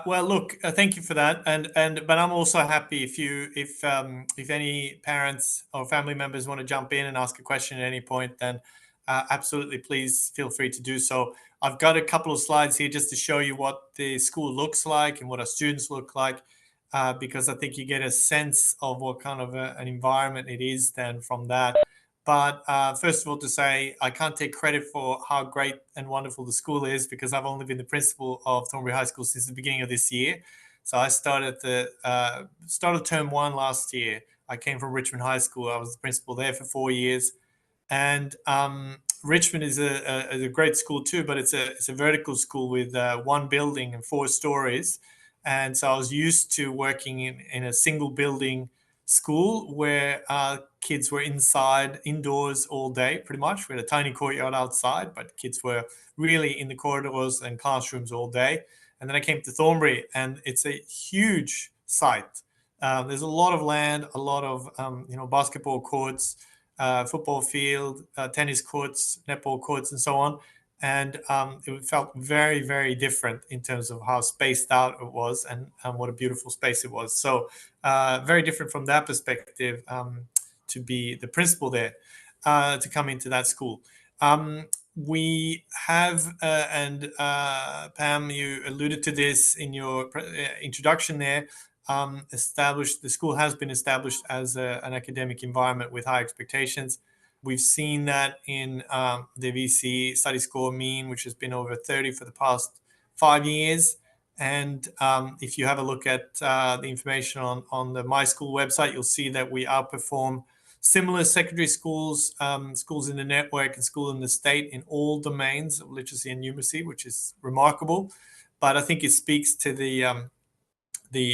Well, look, thank you for that, but I'm also happy if any parents or family members want to jump in and ask a question at any point, then absolutely, please feel free to do so. I've got a couple of slides here just to show you what the school looks like and what our students look like, because I think you get a sense of what kind of an environment it is then from that. But first of all, to say I can't take credit for how great and wonderful the school is because I've only been the principal of Thornbury High School since the beginning of this year. So I started the started term one last year. I came from Richmond High School. I was the principal there for 4 years, and Richmond is a great school too, but it's a vertical school with one building and 4 stories. And so I was used to working in a single building school where kids were indoors all day, pretty much. We had a tiny courtyard outside, but kids were really in the corridors and classrooms all day. And then I came to Thornbury, and it's a huge site. There's a lot of land, a lot of basketball courts, football field, tennis courts, netball courts, and so on. And it felt very, very different in terms of how spaced out it was and what a beautiful space it was. So very different from that perspective to be the principal there, to come into that school. We have, and Pam, you alluded to this in your introduction there, the school has been established as an academic environment with high expectations. We've seen that in the VC study score mean, which has been over 30 for the past 5 years. And if you have a look at the information on the My School website, you'll see that we outperform similar secondary schools, schools in the network and schools in the state in all domains of literacy and numeracy, which is remarkable. But I think it speaks to the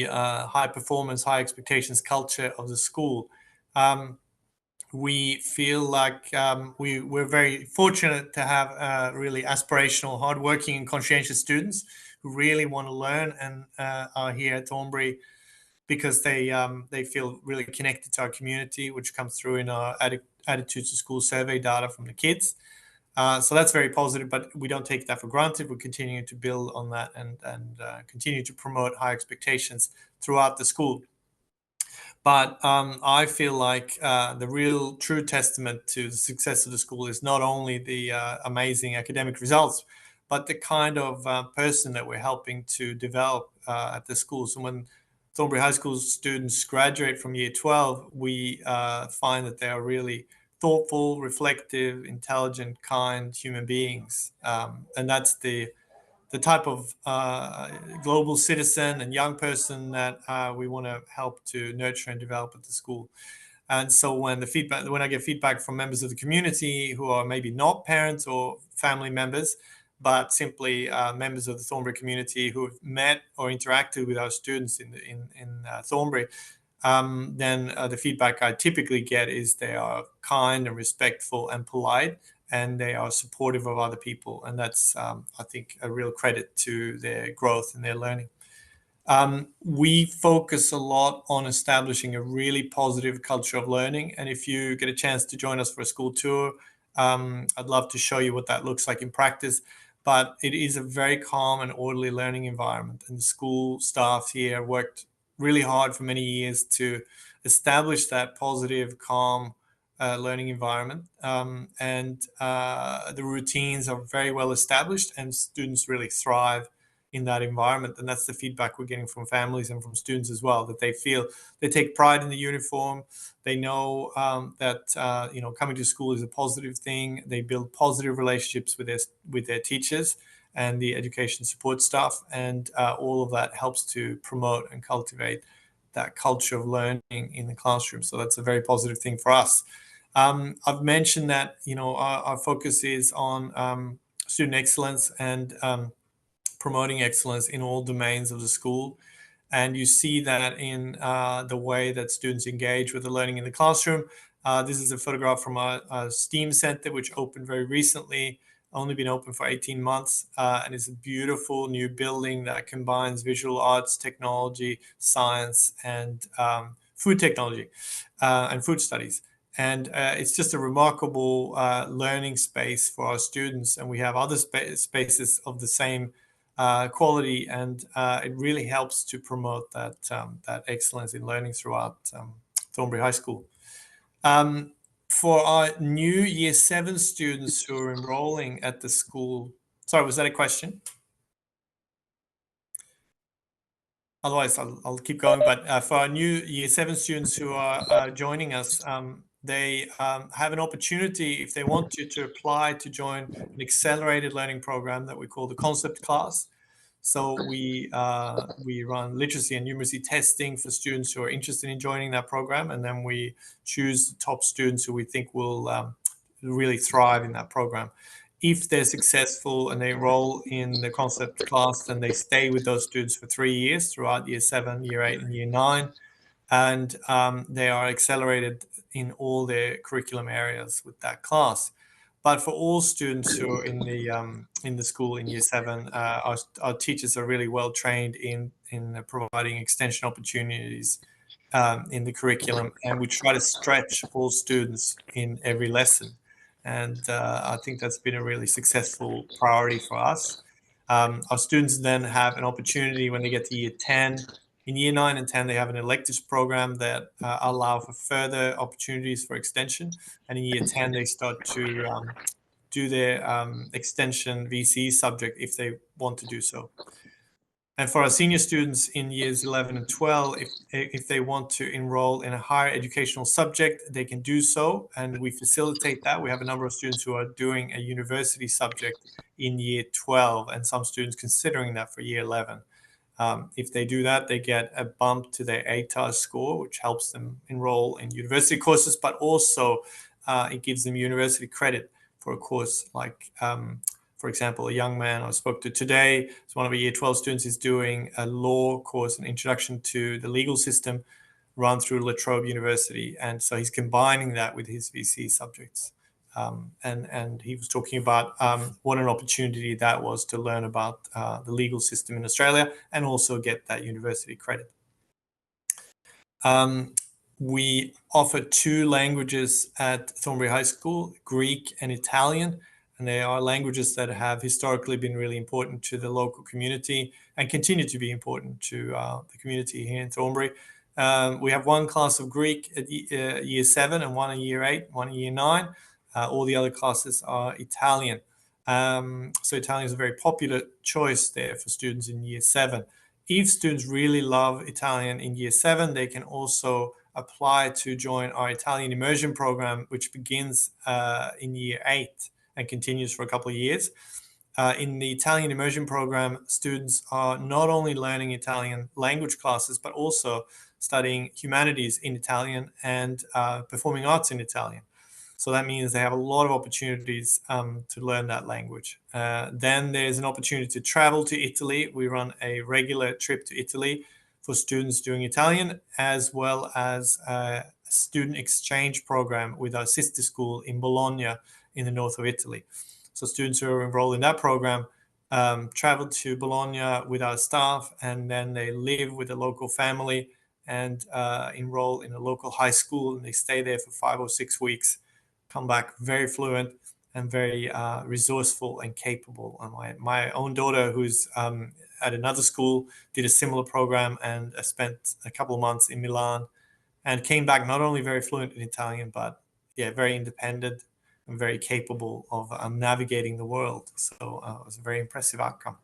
high performance, high expectations culture of the school. We feel like we're very fortunate to have really aspirational, hardworking, and conscientious students who really want to learn and are here at Thornbury because they feel really connected to our community, which comes through in our attitude to school survey data from the kids. So that's very positive, but we don't take that for granted. We're continuing to build on that and continue to promote high expectations throughout the school. But I feel like the real true testament to the success of the school is not only the amazing academic results, but the kind of person that we're helping to develop at the school. So when Thornbury High School students graduate from year 12, we find that they are really thoughtful, reflective, intelligent, kind human beings. And that's the type of global citizen and young person that we want to help to nurture and develop at the school. And so when I get feedback from members of the community who are maybe not parents or family members, but simply members of the Thornbury community who have met or interacted with our students in Thornbury, then the feedback I typically get is they are kind and respectful and polite, and they are supportive of other people. And that's, I think, a real credit to their growth and their learning. We focus a lot on establishing a really positive culture of learning. And if you get a chance to join us for a school tour, I'd love to show you what that looks like in practice. But it is a very calm and orderly learning environment. And the school staff here worked really hard for many years to establish that positive, calm, learning environment, and the routines are very well established, and students really thrive in that environment. And that's the feedback we're getting from families and from students as well, that they feel they take pride in the uniform. They know that coming to school is a positive thing. They build positive relationships with their teachers and the education support staff, and all of that helps to promote and cultivate that culture of learning in the classroom. So that's a very positive thing for us. I've mentioned that our focus is on student excellence and promoting excellence in all domains of the school, and you see that in the way that students engage with the learning in the classroom. This is a photograph from our STEAM Center, which opened very recently, only been open for 18 months, and it's a beautiful new building that combines visual arts, technology, science, and food technology and food studies. And it's just a remarkable learning space for our students. And we have other spaces of the same quality, and it really helps to promote that excellence in learning throughout Thornbury High School. For our new Year 7 students who are enrolling at the school, sorry, was that a question? Otherwise, I'll keep going. But for our new Year 7 students who are joining us, they have an opportunity, if they want to apply to join an accelerated learning program that we call the concept class. So we run literacy and numeracy testing for students who are interested in joining that program, and then we choose the top students who we think will really thrive in that program. If they're successful and they enroll in the concept class, then they stay with those students for 3 years throughout Year 7, Year 8, and Year 9, and they are accelerated in all their curriculum areas with that class. But for all students who are in the school in Year 7, our teachers are really well trained in providing extension opportunities in the curriculum, and we try to stretch all students in every lesson. And I think that's been a really successful priority for us. Our students then have an opportunity when they get to Year 10. In Year 9 and 10, they have an electives program that allow for further opportunities for extension. And in Year 10, they start to do their extension VC subject if they want to do so. And for our senior students in years 11 and 12, if they want to enroll in a higher educational subject, they can do so, and we facilitate that. We have a number of students who are doing a university subject in year 12, and some students considering that for year 11. If they do that, they get a bump to their ATAR score, which helps them enroll in university courses, but also it gives them university credit for a course like for example, a young man I spoke to today, so one of our Year 12 students is doing a law course, an introduction to the legal system, run through La Trobe University. And so he's combining that with his VC subjects. And he was talking about what an opportunity that was to learn about the legal system in Australia and also get that university credit. We offer 2 languages at Thornbury High School, Greek and Italian. And they are languages that have historically been really important to the local community and continue to be important to the community here in Thornbury. We have 1 class of Greek at Year 7 and 1 in Year 8, 1 in Year 9. All the other classes are Italian. So Italian is a very popular choice there for students in Year 7. If students really love Italian in Year 7, they can also apply to join our Italian immersion program, which begins in Year 8 and continues for a couple of years. In the Italian immersion program, students are not only learning Italian language classes, but also studying humanities in Italian and performing arts in Italian. So that means they have a lot of opportunities to learn that language. Then there's an opportunity to travel to Italy. We run a regular trip to Italy for students doing Italian, as well as a student exchange program with our sister school in Bologna in the north of Italy. So students who are enrolled in that program travel to Bologna with our staff, and then they live with a local family and enroll in a local high school, and they stay there for 5 or 6 weeks, come back very fluent and very resourceful and capable. And my own daughter, who's at another school, did a similar program and spent a couple of months in Milan and came back not only very fluent in Italian, but very independent and very capable of navigating the world. So it was a very impressive outcome.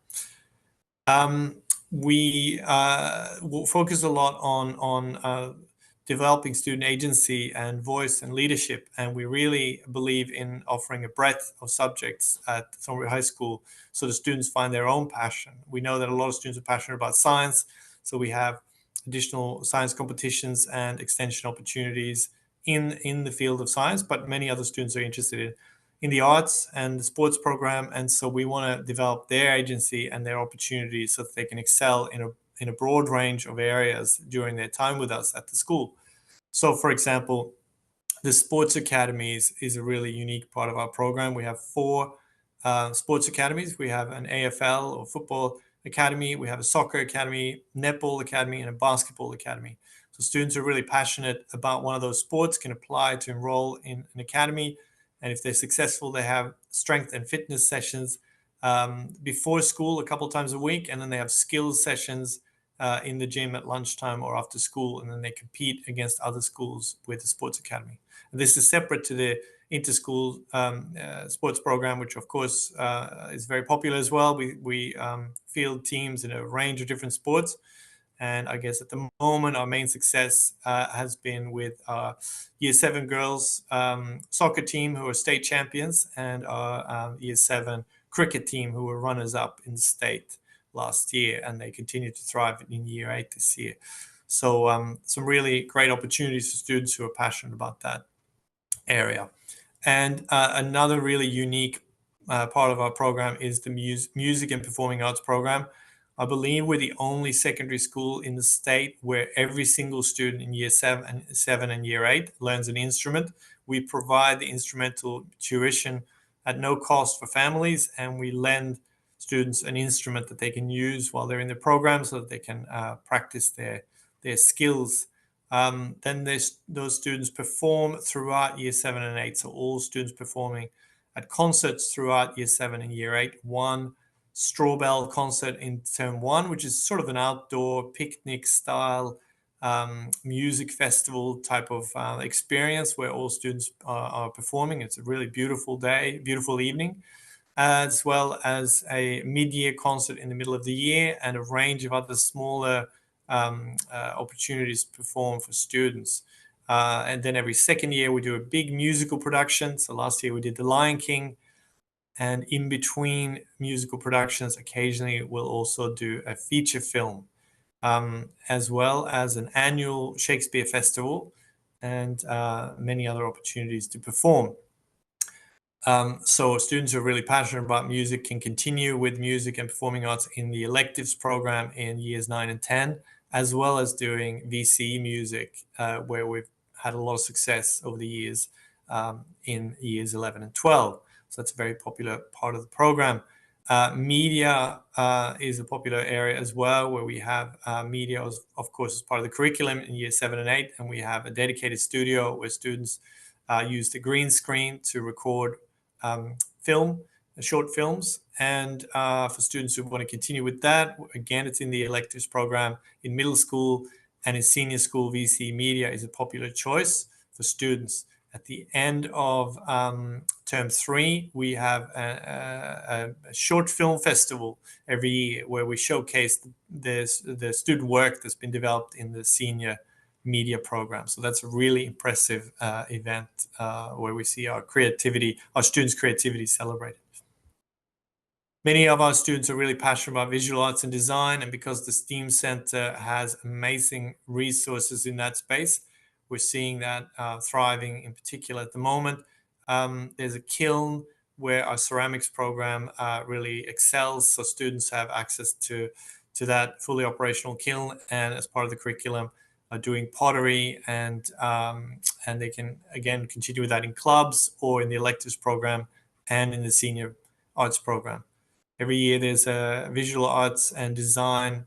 We will focus a lot on developing student agency and voice and leadership, and we really believe in offering a breadth of subjects at Thornbury High School so the students find their own passion. We know that a lot of students are passionate about science, so we have additional science competitions and extension opportunities in the field of science, but many other students are interested in the arts and the sports program, and so we want to develop their agency and their opportunities so that they can excel in a broad range of areas during their time with us at the school. So, for example, the sports academies is a really unique part of our program. We have 4 sports academies. We have an AFL or football academy, we have a soccer academy, netball academy, and a basketball academy. So students who are really passionate about one of those sports can apply to enroll in an academy. And if they're successful, they have strength and fitness sessions before school a couple times a week, and then they have skills sessions in the gym at lunchtime or after school, and then they compete against other schools with the sports academy. And this is separate to the inter-school sports program, which of course is very popular as well. We field teams in a range of different sports. And I guess at the moment, our main success has been with our Year 7 girls soccer team, who are state champions, and our Year 7 cricket team, who were runners-up in the state last year, and they continue to thrive in Year 8 this year. So some really great opportunities for students who are passionate about that area. And another really unique part of our program is the music and performing arts program. I believe we're the only secondary school in the state where every single student in Year 7 and Year 8 learns an instrument. We provide the instrumental tuition at no cost for families, and we lend students an instrument that they can use while they're in the program so that they can practice their skills. Then those students perform throughout Year 7 and 8. So all students performing at concerts throughout Year 7 and Year 8. One straw bell concert in term 1, which is sort of an outdoor picnic style music festival type of experience where all students are performing. It's a really beautiful day, beautiful evening, as well as a mid-year concert in the middle of the year and a range of other smaller opportunities to perform for students. And then every second year we do a big musical production. So last year we did The Lion King, and in between musical productions, occasionally we'll also do a feature film, as well as an annual Shakespeare festival and many other opportunities to perform. So students who are really passionate about music can continue with music and performing arts in the electives program in Years 9 and 10, as well as doing VCE music, where we've had a lot of success over the years in Years 11 and 12. So that's a very popular part of the program. Media is a popular area as well, where we have media, of course, as part of the curriculum in Year 7 and 8, and we have a dedicated studio where students use the green screen to record short films. And for students who want to continue with that, again, it's in the electives program in middle school, and in senior school, VC media is a popular choice for students. At the end of term 3, we have a short film festival every year where we showcase the student work that's been developed in the senior media program. So that's a really impressive event where we see our students' creativity celebrated. Many of our students are really passionate about visual arts and design, and because the STEAM Center has amazing resources in that space, we're seeing that thriving in particular at the moment. There's a kiln where our ceramics program really excels, so students have access to that fully operational kiln, and as part of the curriculum are doing pottery, and they can again continue with that in clubs or in the electives program and in the senior arts program. Every year there's a visual arts and design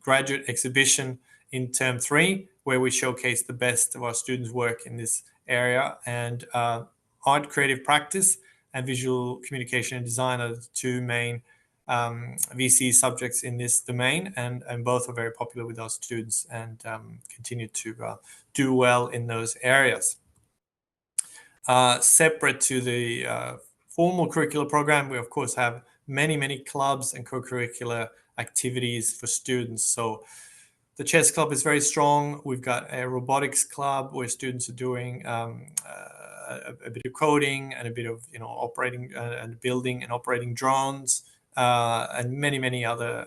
graduate exhibition in term 3 where we showcase the best of our students' work in this area. And art creative practice and visual communication and design are the two main VC subjects in this domain, and both are very popular with our students and continue to do well in those areas. Separate to the formal curricular program, we of course have many clubs and co-curricular activities for students. So the chess club is very strong. We've got a robotics club where students are doing a bit of coding and a bit of operating and building and operating drones, and many other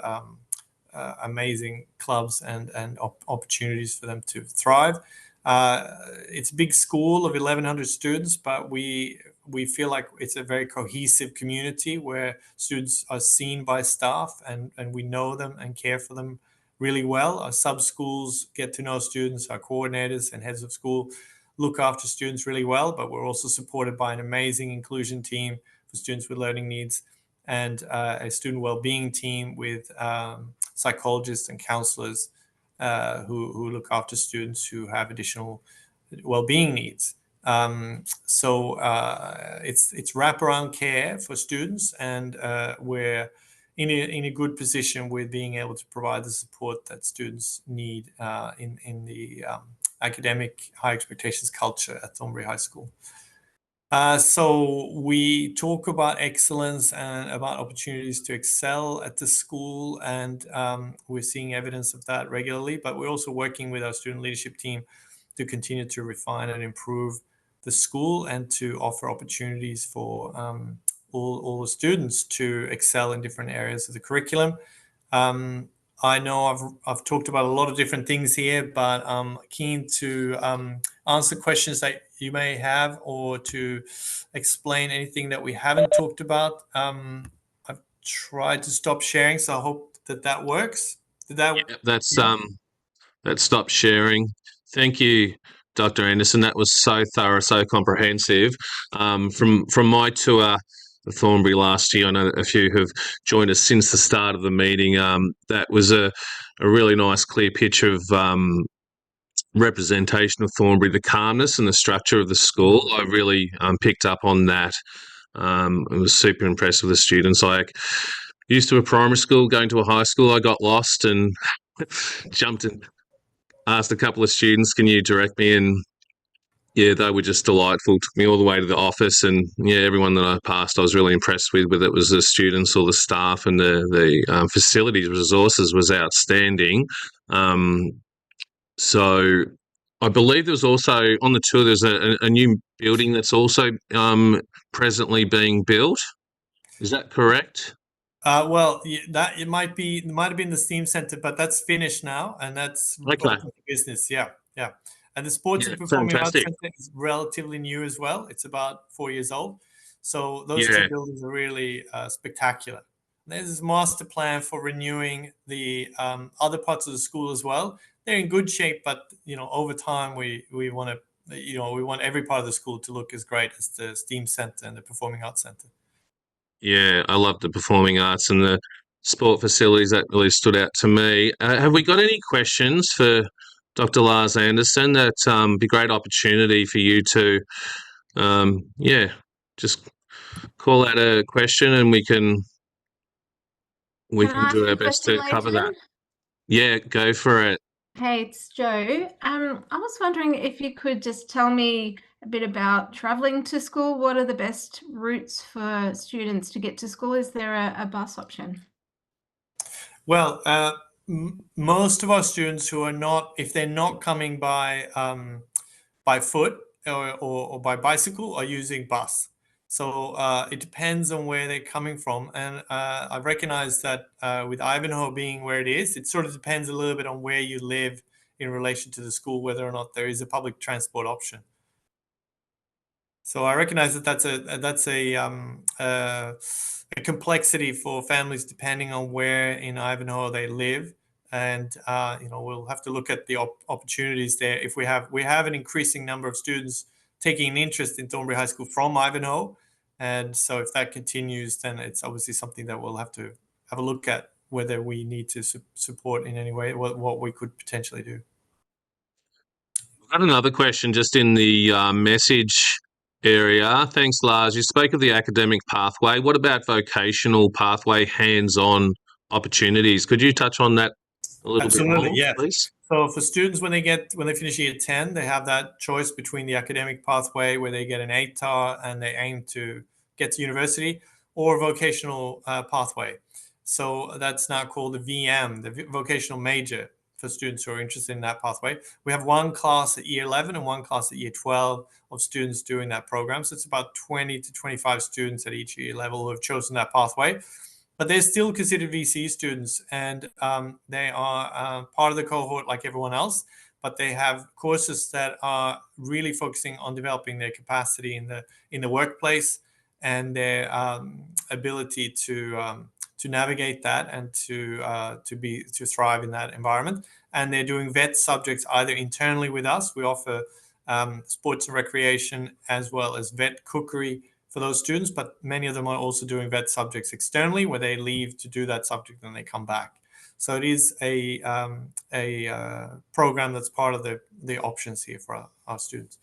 amazing clubs and opportunities for them to thrive. It's a big school of 1,100 students, but we feel like it's a very cohesive community where students are seen by staff and we know them and care for them really well. Our sub-schools get to know students, our coordinators and heads of school look after students really well, but we're also supported by an amazing inclusion team for students with learning needs and a student well-being team with psychologists and counselors who look after students who have additional well-being needs. It's wraparound care for students, and we're in a good position with being able to provide the support that students need in the academic high expectations culture at Thornbury High School. So we talk about excellence and about opportunities to excel at the school, and we're seeing evidence of that regularly, but we're also working with our student leadership team to continue to refine and improve the school and to offer opportunities for all the students to excel in different areas of the curriculum. I know I've talked about a lot of different things here, but I'm keen to answer questions that you may have or to explain anything that we haven't talked about. I've tried to stop sharing, so I hope that works. Did that? Yeah, that stopped sharing. Thank you, Dr. Anderson. That was so thorough, so comprehensive. From my tour of Thornbury last year, I know that a few have joined us since the start of the meeting. That was a really nice, clear picture of representation of Thornbury, the calmness and the structure of the school. I really picked up on that. I was super impressed with the students. I used to a primary school, going to a high school. I got lost and jumped in, asked a couple of students, "Can you direct me?" And yeah, they were just delightful. Took me all the way to the office, and yeah, everyone that I passed, I was really impressed with. Whether it was the students or the staff, and the facilities, resources was outstanding. So I believe there was also on the tour. There's a new building that's also presently being built. Is that correct? Well, that it might have been the STEAM Center, but that's finished now, and that's Okay. open to business. Yeah, yeah. And the Sports Yeah, and Performing Arts fantastic. Center is relatively new as well. It's about 4 years old. So those two Yeah, buildings are really spectacular. There's this master plan for renewing the other parts of the school as well. They're in good shape, but over time we want to we want every part of the school to look as great as the STEAM Center and the Performing Arts Center. yeah, I love the performing arts and the sport facilities. That really stood out to me. Have we got any questions for Dr. Lars Anderson? That be a great opportunity for you to, yeah, just call out a question and we Can can I do ask our a best question, to cover that. Leighton? Yeah, go for it. Hey, it's Joe. I was wondering if you could just tell me a bit about traveling to school. What are the best routes for students to get to school? Is there a bus option? Well, most of our students who are not, if they're not coming by foot or by bicycle, are using bus. So it depends on where they're coming from, and I recognize that with Ivanhoe being where it is, it sort of depends a little bit on where you live in relation to the school, whether or not there is a public transport option. So I recognize that that's a complexity for families depending on where in Ivanhoe they live, and we'll have to look at the opportunities there. If we have an increasing number of students taking an interest in Thornbury High School from Ivanhoe, and so if that continues, then it's obviously something that we'll have to have a look at whether we need to support in any way what we could potentially do. I've got another question just in the message area. Thanks, Lars. You spoke of the academic pathway. What about vocational pathway, hands-on opportunities? Could you touch on that a little bit Absolutely, more, yes. please? So for students, when they finish year 10, they have that choice between the academic pathway where they get an ATAR and they aim to get to university, or vocational pathway. So that's now called the VM, the vocational major, for students who are interested in that pathway. We have one class at year 11 and one class at year 12 of students doing that program. So it's about 20 to 25 students at each year level who have chosen that pathway. But they're still considered VC students, and they are part of the cohort like everyone else. But they have courses that are really focusing on developing their capacity in the workplace and their ability to navigate that and to thrive in that environment. And they're doing vet subjects either internally with us. We offer sports and recreation as well as vet cookery for those students, but many of them are also doing vet subjects externally, where they leave to do that subject and they come back. So it is a program that's part of the options here for our students.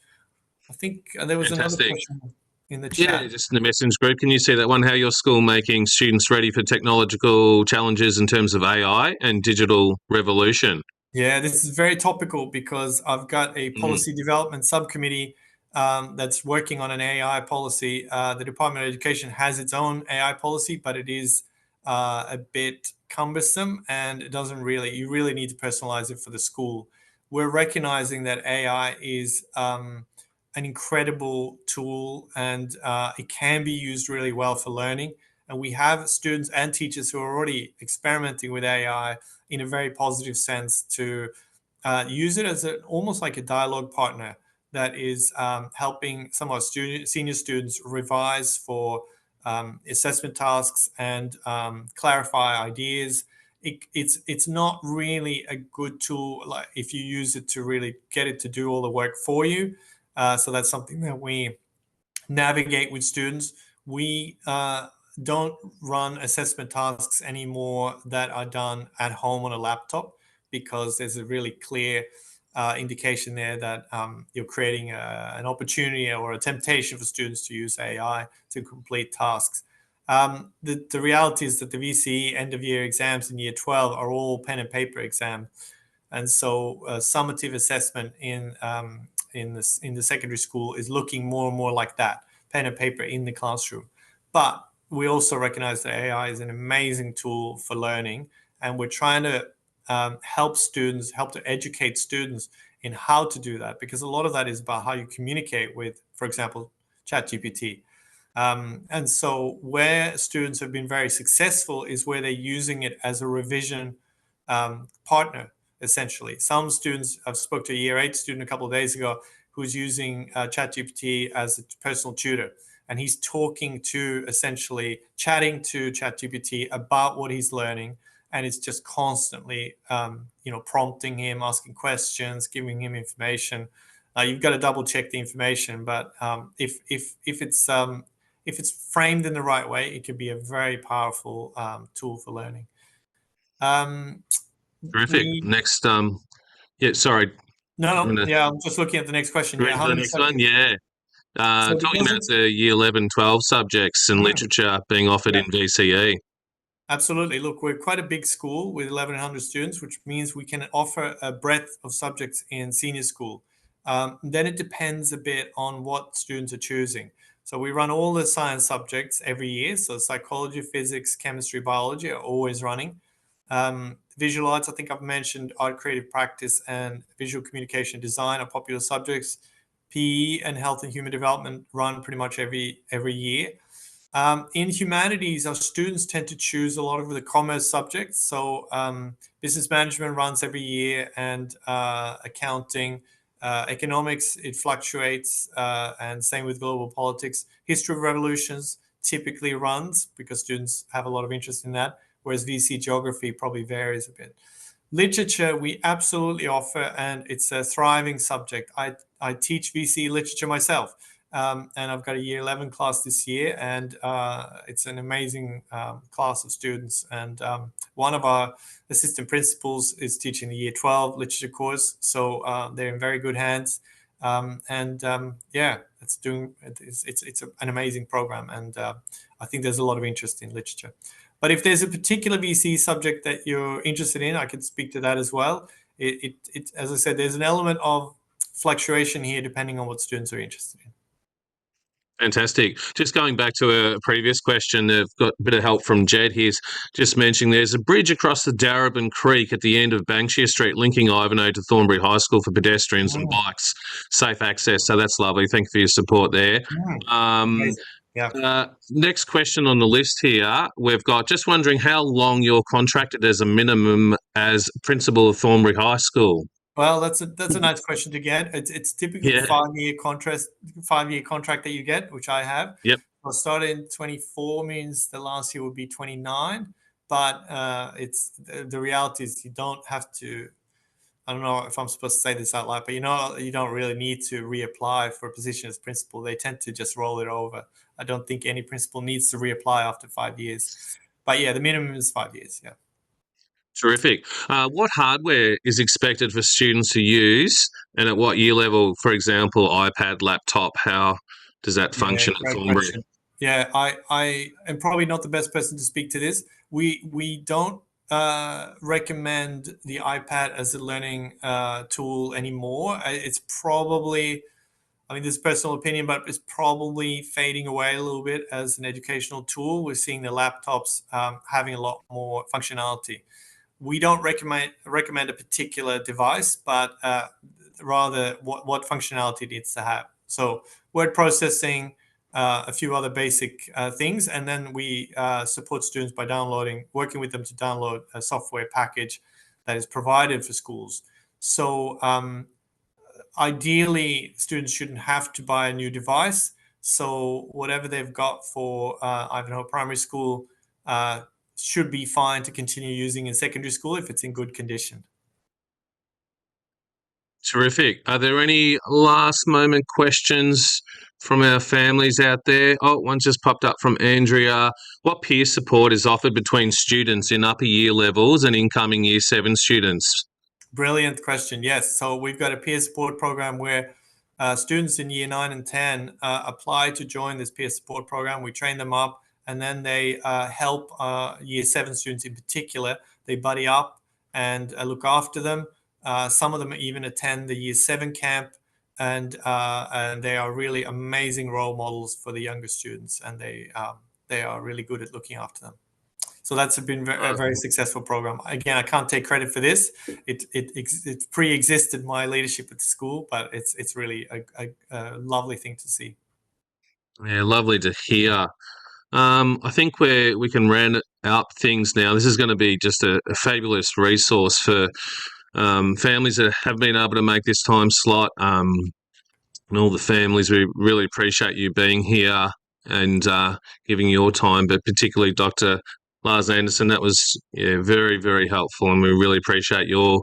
I think there was another Fantastic. question in the Yeah, chat. just in the message group. Can you see that one? How your school making students ready for technological challenges in terms of AI and digital revolution? Yeah, this is very topical because I've got a policy development subcommittee that's working on an AI policy. The Department of Education has its own AI policy, but it is a bit cumbersome, and it doesn't really, you really need to personalize it for the school. We're recognizing that AI is an incredible tool, and it can be used really well for learning. And we have students and teachers who are already experimenting with AI in a very positive sense to use it as almost like a dialogue partner that is helping some of our senior students revise for assessment tasks and clarify ideas. It's not really a good tool like if you use it to really get it to do all the work for you. So that's something that we navigate with students. We don't run assessment tasks anymore that are done at home on a laptop because there's a really clear indication there that you're creating an opportunity or a temptation for students to use AI to complete tasks. The reality is that the VCE end of year exams in year 12 are all pen and paper exams. And so summative assessment in the secondary school is looking more and more like that, pen and paper in the classroom. But we also recognize that AI is an amazing tool for learning, and we're trying to help to educate students in how to do that, because a lot of that is about how you communicate with, for example, ChatGPT. And so where students have been very successful is where they're using it as a revision partner, essentially. Some students, I've spoke to a year 8 student a couple of days ago who's using ChatGPT as a personal tutor. And he's chatting to ChatGPT about what he's learning. And it's just constantly, prompting him, asking questions, giving him information. You've got to double check the information, but if it's framed in the right way, it can be a very powerful tool for learning. Terrific. Next, yeah, sorry. Yeah, I'm just looking at the next question. Yeah, Ready how for the many next one? subjects? Yeah. So Talking because about the year 11, 12 subjects and literature being offered in VCE. Absolutely. Look, we're quite a big school with 1,100 students, which means we can offer a breadth of subjects in senior school. Then it depends a bit on what students are choosing. So we run all the science subjects every year. So psychology, physics, chemistry, biology are always running. Visual arts, I think I've mentioned, art, creative practice, and visual communication design are popular subjects. PE and health and human development run pretty much every year. In humanities, our students tend to choose a lot of the commerce subjects. So business management runs every year, and accounting, economics, it fluctuates, and same with global politics. History of revolutions typically runs because students have a lot of interest in that, whereas VC geography probably varies a bit. Literature, we absolutely offer, and it's a thriving subject. I teach VC literature myself. And I've got a year 11 class this year, and it's an amazing class of students. And one of our assistant principals is teaching the year 12 literature course, so they're in very good hands. It's an amazing program, and I think there's a lot of interest in literature. But if there's a particular VC subject that you're interested in, I can speak to that as well. As I said, there's an element of fluctuation here depending on what students are interested in. Fantastic. Just going back to a previous question, I've got a bit of help from Jed. He's just mentioning there's a bridge across the Darebin Creek at the end of Banksia Street, linking Ivanhoe to Thornbury High School for pedestrians and bikes, safe access. So that's lovely. Thank you for your support there. Next question on the list here, we've got just wondering how long you're contracted as a minimum as principal of Thornbury High School. Well, that's a nice question to get. It's typically a 5-year contract that you get, which I have. Yep. I started in 24 means the last year would be 29, but it's the reality is you don't have to. I don't know if I'm supposed to say this out loud, but you don't really need to reapply for a position as principal. They tend to just roll it over. I don't think any principal needs to reapply after 5 years. But yeah, the minimum is 5 years. Yeah. Terrific. What hardware is expected for students to use, and at what year level? For example, iPad, laptop. How does that function at Great Thornbury? question. Yeah, I am probably not the best person to speak to this. We don't recommend the iPad as a learning tool anymore. It's probably, I mean, this is personal opinion, but it's probably fading away a little bit as an educational tool. We're seeing the laptops having a lot more functionality. We don't recommend a particular device, but rather what functionality it needs to have. So word processing, a few other basic things, and then we support students by working with them to download a software package that is provided for schools. So ideally, students shouldn't have to buy a new device. So whatever they've got for Ivanhoe Primary School should be fine to continue using in secondary school if it's in good condition. Terrific. Are there any last moment questions from our families out there? Oh, one just popped up from Andrea. What peer support is offered between students in upper year levels and incoming year 7 students? Brilliant question. Yes. So we've got a peer support program where students in year 9 and 10 apply to join this peer support program. We train them up, and then they help year 7 students in particular. They buddy up and look after them. Some of them even attend the year 7 camp, and they are really amazing role models for the younger students, and they are really good at looking after them. So that's been a very successful program. Again, I can't take credit for this. It pre-existed my leadership at the school, but it's really a lovely thing to see. Yeah, lovely to hear. I think we can round up things now. This is going to be just a fabulous resource for families that have been able to make this time slot. And all the families, we really appreciate you being here and giving your time, but particularly Dr. Lars Andersson. That was very, very helpful, and we really appreciate your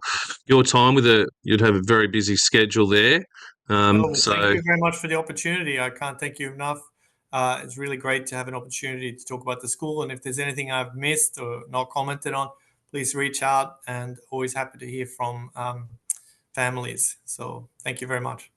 time with you'd have a very busy schedule there. Thank you very much for the opportunity. I can't thank you enough. It's really great to have an opportunity to talk about the school, and if there's anything I've missed or not commented on, please reach out, and always happy to hear from families. So thank you very much.